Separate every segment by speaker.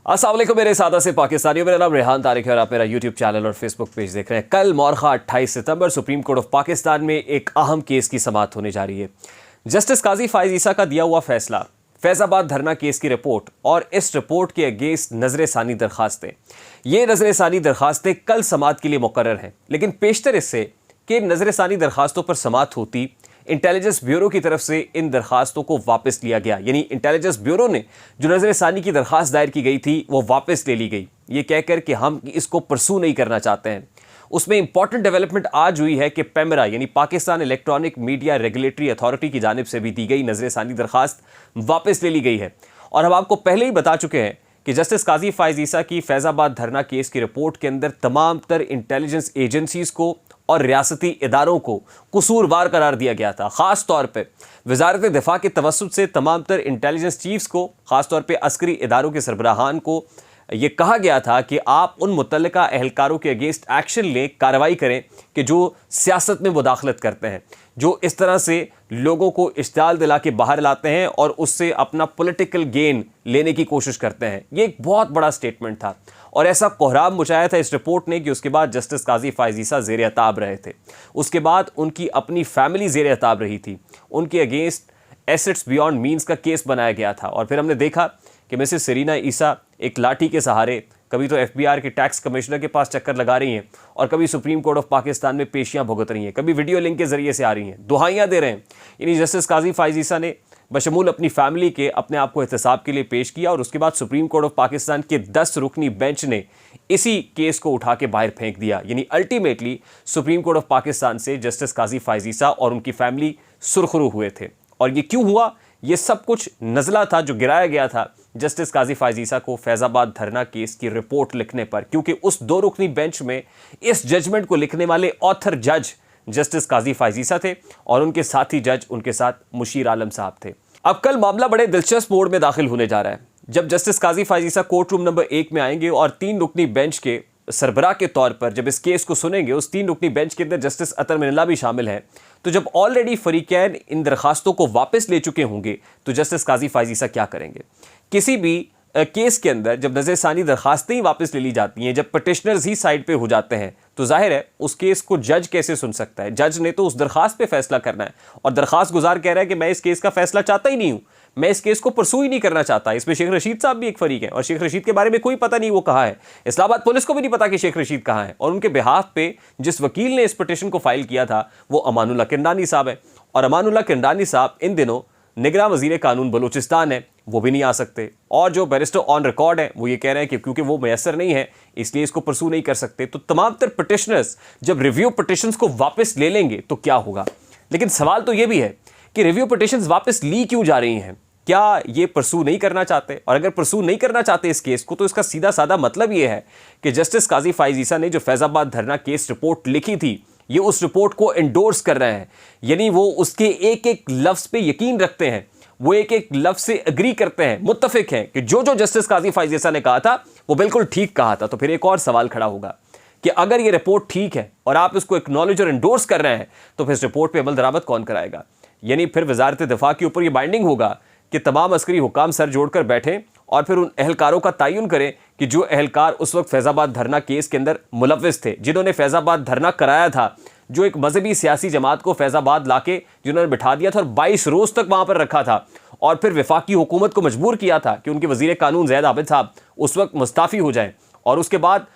Speaker 1: अस्सलाम वालेकुम मेरे सादा से पाकिस्तानियों। मेरा नाम रेहान तारिक है और आप मेरा यूट्यूब चैनल और फेसबुक पेज देख रहे हैं। कल मौरखा 28 सितंबर सुप्रीम कोर्ट ऑफ पाकिस्तान में एक अहम केस की समाअत होने जा रही है। जस्टिस काजी फाइज ईसा का दिया हुआ फैसला, फैजाबाद धरना केस की रिपोर्ट और इस रिपोर्ट के अगेंस्ट नजर सानी दरखास्तें, ये नजर सानी दरखास्तें कल समाअत के लिए मुकर्रर हैं, लेकिन पेशतर इससे कि नजर सानी दरखास्तों पर समाअत होती, इंटेलिजेंस ब्यूरो की तरफ से इन दरखास्तों को वापस लिया गया। यानी इंटेलिजेंस ब्यूरो ने जो नजर सानी की दरखास्त दायर की गई थी वो वापस ले ली गई, ये कहकर कि हम इसको परसू नहीं करना चाहते हैं। उसमें इंपॉर्टेंट डेवलपमेंट आज हुई है कि पेमरा यानी Pakistan electronic media regulatory authority की जानिब से भी दी गई नजर सानी दरखास्त वापस ले ली गई है। और हम आपको पहले ही बता चुके हैं कि जस्टिस काजी फाइज ईसा की फैजाबाद धरना केस की रिपोर्ट के अंदर तमाम तर इंटेलिजेंस एजेंसीज को और रियासती इदारों को कसूरवार करार दिया गया था। ख़ास तौर पर वजारत दिफा के तवस्सुत से तमाम तर इंटेलिजेंस चीफ्स को, ख़ास तौर पर अस्करी इदारों के सरबराहान को ये कहा गया था कि आप उन मुतल्लिका अहलकारों के अगेंस्ट एक्शन लें, कार्रवाई करें कि जो सियासत में मुदाखलत करते हैं, जो इस तरह से लोगों को इश्तियाल दिला के बाहर लाते हैं और उससे अपना पॉलिटिकल गेन लेने की कोशिश करते हैं। ये एक बहुत बड़ा स्टेटमेंट था और ऐसा कोहराम मचाया था इस रिपोर्ट ने कि उसके बाद जस्टिस काजी फाइज ईसा ज़ेर अताब रहे थे। उसके बाद उनकी अपनी फैमिली ज़ेर अताब रही थी। उनके अगेंस्ट एसेट्स बियॉन्ड मीन्स का केस बनाया गया था और फिर हमने देखा कि मिसेस सेरीना ईसा एक लाठी के सहारे कभी तो एफबीआर के टैक्स कमिश्नर के पास चक्कर लगा रही हैं और कभी सुप्रीम कोर्ट ऑफ पाकिस्तान में पेशियां भुगत रही हैं, कभी वीडियो लिंक के जरिए से आ रही हैं, दुहाइयां दे रहे हैं। यानी जस्टिस काजी फाइज ईसा ने बशमूल अपनी फैमिली के अपने आप को एहतसाब के लिए पेश किया और उसके बाद सुप्रीम कोर्ट ऑफ पाकिस्तान के 10 रुकनी बेंच ने इसी केस को उठा के बाहर फेंक दिया। यानी ultimately supreme court of Pakistan से जस्टिस काजी फाइज ईसा और उनकी फैमिली सुरखरू हुए थे। और ये क्यों हुआ? ये सब कुछ नज़ला था जो गिराया गया था जस्टिस काजी फाइज ईसा को फैजाबाद धरना केस की रिपोर्ट लिखने पर, क्योंकि उस 2 रुकनी बेंच में इस जजमेंट को लिखने वाले ऑथर जज जस्टिस काजी फाइज ईसा थे और उनके साथी जज उनके साथ मुशीर आलम साहब थे। अब कल मामला बड़े दिलचस्प मोड़ में दाखिल होने जा रहा है जब जस्टिस काजी फाइज ईसा कोर्ट रूम नंबर 1 में आएंगे और 3 रुकनी बेंच के सरबराह के तौर पर जब इस केस को सुनेंगे। उस 3 रुकनी बेंच के अंदर जस्टिस अतर मिनल्ला भी शामिल हैं। तो जब ऑलरेडी फरीकैन इन दरखास्तों को वापस ले चुके होंगे तो जस्टिस काजी फाइज ईसा क्या करेंगे? किसी भी केस के अंदर जब नजर सानी दरखास्तें ही वापस ले ली जाती हैं, जब पटिशनर्स ही साइड पे हो जाते हैं, तो जाहिर है उस केस को जज कैसे सुन सकता है? जज ने तो उस दरखास्त पे फैसला करना है और दरखास्त गुजार कह रहा है कि मैं इस केस का फैसला चाहता ही नहीं हूं, मैं इस केस को परसू ही नहीं करना चाहता। इसमें शेख रशीद साहब भी एक फरीक है और शेख रशीद के बारे में कोई पता नहीं वो कहाँ है। इस्लामाबाद पुलिस को भी नहीं पता कि शेख रशीद कहाँ है और उनके बिहाफ पे जिस वकील ने इस पिटीशन को फाइल किया था वो अमानुल्लाह किरंदानी साहब है और अमानुल्लाह किरंदानी साहब इन दिनों निगरान वजीर कानून बलूचिस्तान है, वो भी नहीं आ सकते। और जो बैरिस्टर ऑन रिकॉर्ड है वो ये कह रहे हैं कि क्योंकि वो मैसर नहीं है इसलिए इसको परसू नहीं कर सकते। तो तमाम तर पिटिशनर्स जब रिव्यू पिटिशंस को वापस ले लेंगे तो क्या होगा? लेकिन सवाल तो ये भी है कि रिव्यू पिटिशंस वापस ली क्यों जा रही हैं? क्या ये परसू नहीं करना चाहते? और अगर परसू नहीं करना चाहते इस केस को तो इसका सीधा साधा मतलब ये है कि जस्टिस काजी फाइज ईसा ने जो फैजाबाद धरना केस रिपोर्ट लिखी थी ये उस रिपोर्ट को एंडोर्स कर रहे हैं। यानी वो उसके एक एक लफ्ज पे यकीन रखते हैं, वो एक एक लफ्ज से एग्री करते हैं, मुत्तफिक हैं कि जो जो जस्टिस काजी फाइज ईसा ने कहा था वो बिल्कुल ठीक कहा था। तो फिर एक और सवाल खड़ा होगा कि अगर ये रिपोर्ट ठीक है और आप इसको एक्नॉलेज और एंडोर्स कर रहे हैं तो फिर इस रिपोर्ट पर अमल दरामद कौन कराएगा? यानी फिर वजारत दिफा के ऊपर ये बाइंडिंग होगा कि तमाम अस्करी हुकाम सर जोड़कर बैठें और फिर उन अहलकारों का तयन करें कि जो अहलकार उस वक्त फैजाबाद धरना केस के अंदर मुलव्विस थे, जिन्होंने फैजाबाद धरना कराया था, जो एक मजहबी सियासी जमात को फैजाबाद लाके जिन्होंने बिठा दिया था और 22 रोज तक वहां पर रखा था और फिर वफाकी हुकूमत को मजबूर किया था कि उनके वजीर कानून ज़ैद आबिद साहब उस वक्त मुस्ताफ़ी हो जाएं और उसके बाद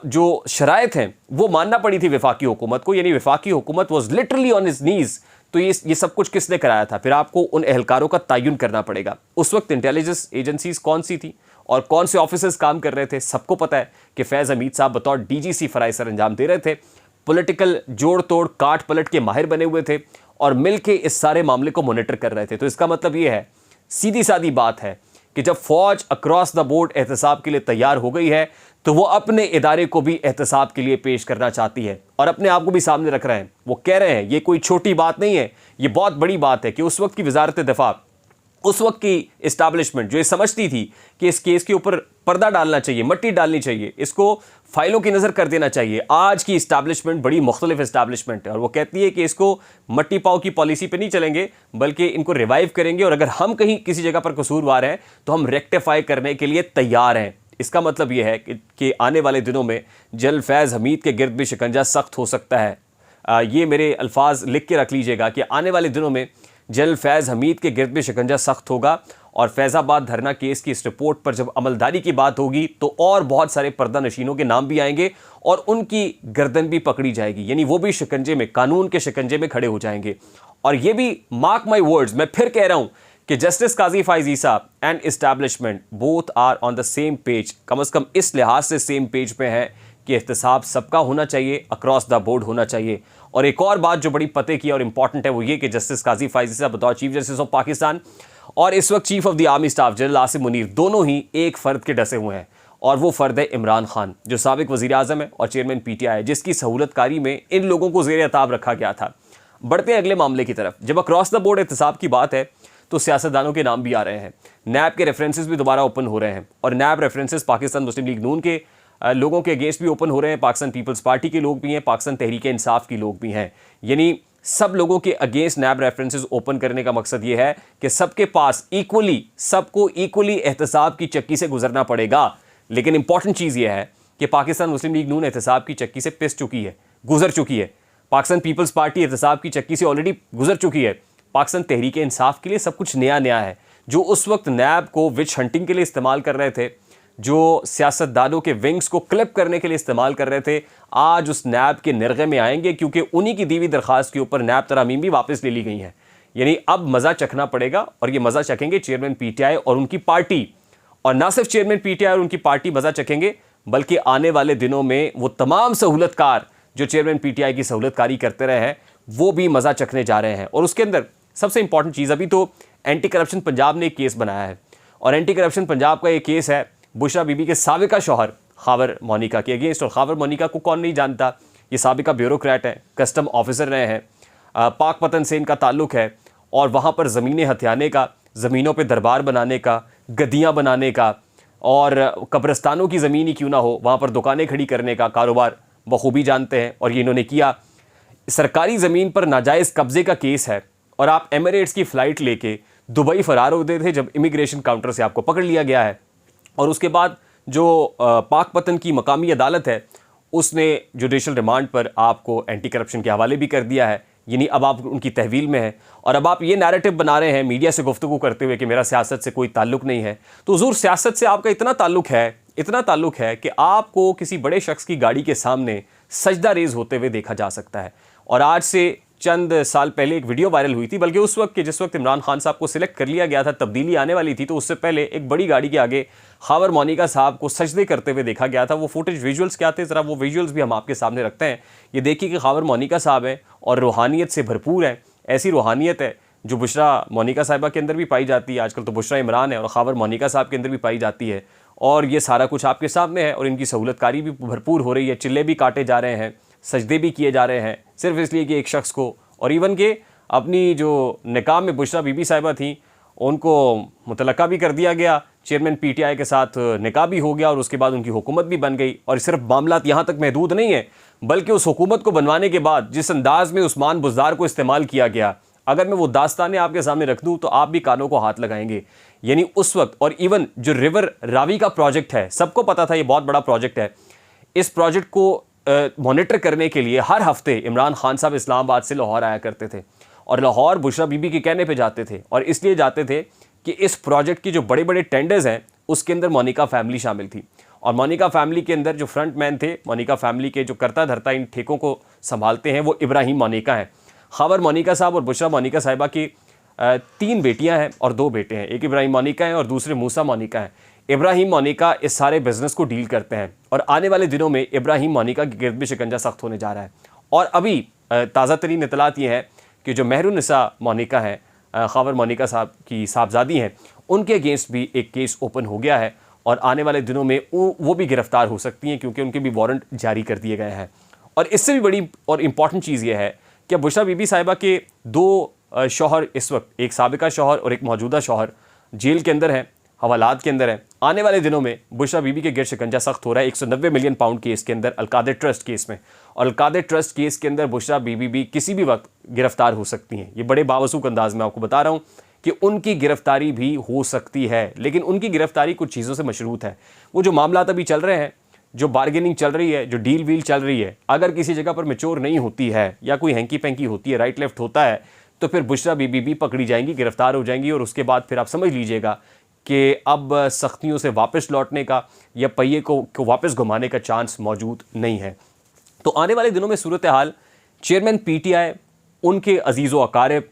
Speaker 1: जो शराइत हैं वो मानना पड़ी थी वफाकी हुकूमत को। यानी वफाकी हुकूमत was literally on his knees. तो ये सब कुछ किसने कराया था? फिर आपको उन अहलकारों का तयन करना पड़ेगा। उस वक्त इंटेलिजेंस एजेंसीज कौन सी थी और कौन से ऑफिसर्स काम कर रहे थे? सबको पता है कि फैज़ हमीद साहब बतौर डीजीसी फराइज सर अंजाम दे रहे थे, पॉलिटिकल जोड़ तोड़ काट पलट के माहिर बने हुए थे और मिल के इस सारे मामले को मॉनिटर कर रहे थे। तो इसका मतलब ये है, सीधी सादी बात है कि जब फौज अक्रॉस द बोर्ड एहतसाब के लिए तैयार हो गई है तो वो अपने इदारे को भी एहतसाब के लिए पेश करना चाहती है और अपने आप को भी सामने रख रहे हैं। वो कह रहे हैं ये कोई छोटी बात नहीं है, ये बहुत बड़ी बात है कि उस वक्त की वजारत दिफा, उस वक्त की इस्टेब्लिशमेंट जो ये समझती थी कि इस केस के ऊपर पर्दा डालना चाहिए, मट्टी डालनी चाहिए, इसको फाइलों की नज़र कर देना चाहिए, आज की इस्टेब्लिशमेंट बड़ी मुख्तलिफ इस्टेब्लिशमेंट है और वो कहती है कि इसको मट्टी पाव की पॉलिसी पे नहीं चलेंगे बल्कि इनको रिवाइव करेंगे और अगर हम कहीं किसी जगह पर कसूरवार हैं तो हम रेक्टिफाई करने के लिए तैयार हैं। इसका मतलब यह है कि आने वाले दिनों में जनरल फैज़ हमीद के गिर्द भी शिकंजा सख्त हो सकता है। ये मेरे अल्फाज लिख के रख लीजिएगा कि आने वाले दिनों में जनरल फैज़ हमीद के गिर्द भी शिकंजा सख्त होगा और फैज़ाबाद धरना केस की इस रिपोर्ट पर जब अमलदारी की बात होगी तो और बहुत सारे पर्दा नशीनों के नाम भी आएंगे और उनकी गर्दन भी पकड़ी जाएगी, यानी वो भी शिकंजे में, कानून के शिकंजे में खड़े हो जाएंगे। और ये भी मार्क माई वर्ड्स, मैं फिर कह रहा हूं कि justice Qazi Faez Isa and establishment both are on the same page, कम से कम इस लिहाज से सेम पेज पे है कि एहतसाब सबका होना चाहिए, अक्रॉस द बोर्ड होना चाहिए। और एक और बात जो बड़ी पते की और इंपॉर्टेंट है वो ये कि जस्टिस काजी फाइज ईसा बतौर चीफ जस्टिस ऑफ पाकिस्तान और इस वक्त chief of the army staff general Asim Munir दोनों ही एक फ़र्द के डसे हुए हैं और वो फ़र्द है इमरान खान, जो साबिक वज़ीर आज़म है और चेयरमैन PTI है, जिसकी सहूलतकारी में इन लोगों को ज़ेर अताब रखा गया था। बढ़ते हैं अगले मामले की तरफ। जब अक्रॉस द बोर्ड एहतसाब की बात है तो सियासतदानों के नाम भी आ रहे हैं, नैब के रेफरेंसेस भी दोबारा ओपन हो रहे हैं और नैब रेफरेंसेस पाकिस्तान मुस्लिम लीग नून के लोगों के अगेंस्ट भी ओपन हो रहे हैं, पाकिस्तान पीपल्स पार्टी के लोग भी हैं, पाकिस्तान तहरीक इंसाफ के लोग भी हैं। यानी सब लोगों के अगेंस्ट नैब रेफरेंसेस ओपन करने का मकसद ये है कि सबके पास सबको इक्वली एहतसाब की चक्की से गुजरना पड़ेगा। लेकिन इंपॉर्टेंट चीज़ ये है कि पाकिस्तान मुस्लिम लीग नून एहतसाब की चक्की से पिस चुकी है, गुजर चुकी है। पाकिस्तान पीपल्स पार्टी एहतसाब की चक्की से ऑलरेडी गुजर चुकी है। पाकिस्तान तहरीक इंसाफ के लिए सब कुछ नया नया है। जो उस वक्त नैब को विच हंटिंग के लिए इस्तेमाल कर रहे थे, जो सियासतदानों के विंग्स को क्लिप करने के लिए इस्तेमाल कर रहे थे, आज उस नैब के निर्गे में आएंगे क्योंकि उन्हीं की दी हुई दरख्वास्त के ऊपर नैब तरामीम भी वापस ले ली गई हैं। यानी अब मज़ा चखना पड़ेगा और ये मज़ा चखेंगे चेयरमैन PTI और उनकी पार्टी। और ना सिर्फ चेयरमैन PTI और उनकी पार्टी मज़ा चखेंगे बल्कि आने वाले दिनों में वो तमाम सहूलतकार जो चेयरमैन PTI की सहूलतकारी करते रहे हैं वो भी मज़ा चखने जा रहे हैं। और उसके अंदर सबसे इंपॉर्टेंट चीज़, अभी तो एंटी करप्शन पंजाब ने एक केस बनाया है और एंटी करप्शन पंजाब का ये केस है बुशरा बीबी के साबिका शौहर खावर मोनिका के अगेंस्ट। और खावर मोनिका को कौन नहीं जानता, ये साबिका ब्यूरोक्रेट है, कस्टम ऑफिसर रहे हैं, पाक पतन से इनका ताल्लुक़ है और वहाँ पर ज़मीनें हथियाने का, ज़मीनों पे दरबार बनाने का, गद्दियाँ बनाने का और कब्रस्तानों की ज़मीन ही क्यों ना हो वहाँ पर दुकानें खड़ी करने का कारोबार बखूबी जानते हैं। और ये इन्होंने किया। सरकारी ज़मीन पर नाजायज़ कब्ज़े का केस है और आप एमिरेट्स की फ़्लाइट लेके दुबई फ़रार होते थे जब इमिग्रेशन काउंटर से आपको पकड़ लिया गया है। और उसके बाद जो पाक पतन की मकामी अदालत है उसने जुडिशल रिमांड पर आपको एंटी करप्शन के हवाले भी कर दिया है। यानी अब आप उनकी तहवील में हैं और अब आप ये नैरेटिव बना रहे हैं मीडिया से गुफ्तगू करते हुए कि मेरा सियासत से कोई ताल्लुक़ नहीं है। तो हुज़ूर सियासत से आपका इतना ताल्लुक़ है कि आपको किसी बड़े शख्स की गाड़ी के सामने सजदा रेज़ होते हुए देखा जा सकता है। और आज से चंद साल पहले एक वीडियो वायरल हुई थी, बल्कि उस वक्त के जिस वक्त इमरान खान साहब को सिलेक्ट कर लिया गया था, तब्दीली आने वाली थी, तो उससे पहले एक बड़ी गाड़ी के आगे खावर मोनिका साहब को सजदे करते हुए देखा गया था। वो फुटेज विजुअल्स क्या थे, ज़रा वो विजुअल्स भी हम आपके सामने रखते हैं। ये देखिए कि खावर मोनिका साहब हैं और रूहानियत से भरपूर है। ऐसी रूहानियत है जो बुशरा मोनिका साहिबा के अंदर भी पाई जाती है, आजकल तो बुशरा इमरान है और खावर मोनिका साहब के अंदर भी पाई जाती है। और ये सारा कुछ आपके सामने है और इनकी सहूलतकारी भी भरपूर हो रही है। चिल्ले भी काटे जा रहे हैं, सजदे भी किए जा रहे हैं, सिर्फ इसलिए कि एक शख्स को, और इवन के अपनी जो निकाह में बुशरा बीबी साहिबा थी उनको मुतलका भी कर दिया गया, चेयरमैन PTI के साथ निकाह भी हो गया और उसके बाद उनकी हुकूमत भी बन गई। और सिर्फ मामला यहाँ तक महदूद नहीं है बल्कि उस हुकूमत को बनवाने के बाद जिस अंदाज में उस्मान बुज़दार को इस्तेमाल किया गया, अगर मैं वो दास्तानें आपके सामने रख दूँ तो आप भी कानों को हाथ लगाएंगे। यानी उस वक्त, और इवन जो रिवर रावी का प्रोजेक्ट है, सबको पता था ये बहुत बड़ा प्रोजेक्ट है। इस प्रोजेक्ट को मॉनिटर करने के लिए हर हफ्ते इमरान खान साहब इस्लामाबाद से लाहौर आया करते थे और लाहौर बुशरा बीबी के कहने पे जाते थे और इसलिए जाते थे कि इस प्रोजेक्ट की जो बड़े बड़े टेंडर्स हैं उसके अंदर मोनिका फैमिली शामिल थी। और मोनिका फैमिली के अंदर जो फ्रंट मैन थे, मोनिका फैमिली के जो करता धरता इन ठेकों को संभालते हैं, वो इब्राहिम मोनिका हैं। खावर मोनिका साहब और बुशरा मोनिका साहिबा की 3 बेटियाँ हैं और 2 बेटे हैं। एक इब्राहिम मोनिका हैं और दूसरे मूसा मोनिका हैं। इब्राहिम मोनिका इस सारे बिजनेस को डील करते हैं और आने वाले दिनों में इब्राहिम मोनिका के गिर्द भी शिकंजा सख्त होने जा रहा है। और अभी ताज़ा तरीन इतलात ये है कि जो मेहरुन्निसा मोनिका हैं, खावर मोनिका साहब की साहबजादी हैं, उनके अगेंस्ट भी एक केस ओपन हो गया है और आने वाले दिनों में वो भी गिरफ्तार हो सकती हैं क्योंकि उनके भी वारंट जारी कर दिए गए हैं। और इससे भी बड़ी और इम्पॉर्टेंट चीज़ ये है कि बुशरा बीबी साहिबा के 2 शौहर इस वक्त, एक साबिका शौहर और एक मौजूदा शौहर, जेल के अंदर हैं, हवालात के अंदर है। आने वाले दिनों में बुशरा बीबी के गिर्द शिकंजा सख्त हो रहा है 190 मिलियन पाउंड केस के अंदर, अलकादे ट्रस्ट केस में। और अलकादे ट्रस्ट केस के अंदर बुशरा बीबी भी किसी भी वक्त गिरफ्तार हो सकती हैं। ये बड़े बावसूख अंदाज में आपको बता रहा हूँ कि उनकी गिरफ्तारी भी हो सकती है, लेकिन उनकी गिरफ्तारी कुछ चीज़ों से मशरूत है। वो जो मामला अभी चल रहे हैं, जो बार्गेनिंग चल रही है, जो डील वील चल रही है, अगर किसी जगह पर मैच्योर नहीं होती है या कोई हैंकी पैंकी होती है, राइट लेफ्ट होता है, तो फिर बुशरा बीबी भी पकड़ी जाएंगी, गिरफ्तार हो जाएंगी और उसके बाद फिर आप समझ लीजिएगा कि अब सख्तियों से वापस लौटने का या पहिए को वापस घुमाने का चांस मौजूद नहीं है। तो आने वाले दिनों में सूरत हाल चेयरमैन पीटीआई, उनके अजीज़ व अकारिब,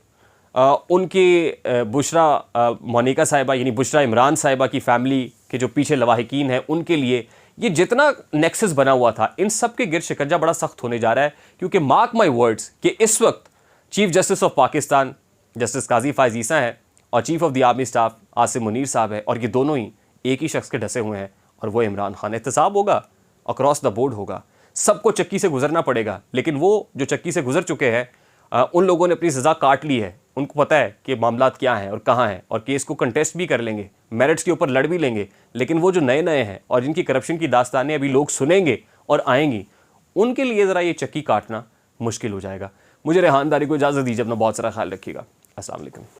Speaker 1: उनके बुशरा मोनिका साहिबा यानी बुशरा इमरान साहिबा की फैमिली के जो पीछे लवाहिकीन हैं, उनके लिए ये जितना नेक्सस बना हुआ था, इन सब के गिर शिकंजा बड़ा सख्त होने जा रहा है। क्योंकि मार्क माई वर्ड्स कि इस वक्त chief justice of Pakistan justice Qazi Faez Isa हैं और chief of the army staff Asim Munir sahab है, और ये दोनों ही एक ही शख्स के ढसे हुए हैं, और वो इमरान खान। एहतसाब होगा, अक्रॉस द बोर्ड होगा, सबको चक्की से गुजरना पड़ेगा। लेकिन वो जो चक्की से गुजर चुके हैं, उन लोगों ने अपनी सज़ा काट ली है, उनको पता है कि मामलात क्या हैं और कहाँ हैं, और केस को कंटेस्ट भी कर लेंगे, मेरिट्स के ऊपर लड़ भी लेंगे। लेकिन वो जो नए नए हैं और जिनकी करप्शन की दास्तानें अभी लोग सुनेंगे और आएंगी, उनके लिए ज़रा ये चक्की काटना मुश्किल हो जाएगा। मुझे रेहान दारी को इजाज़त दीजिए, अपना बहुत सारा ख्याल रखिएगा। अस्सलाम वालेकुम।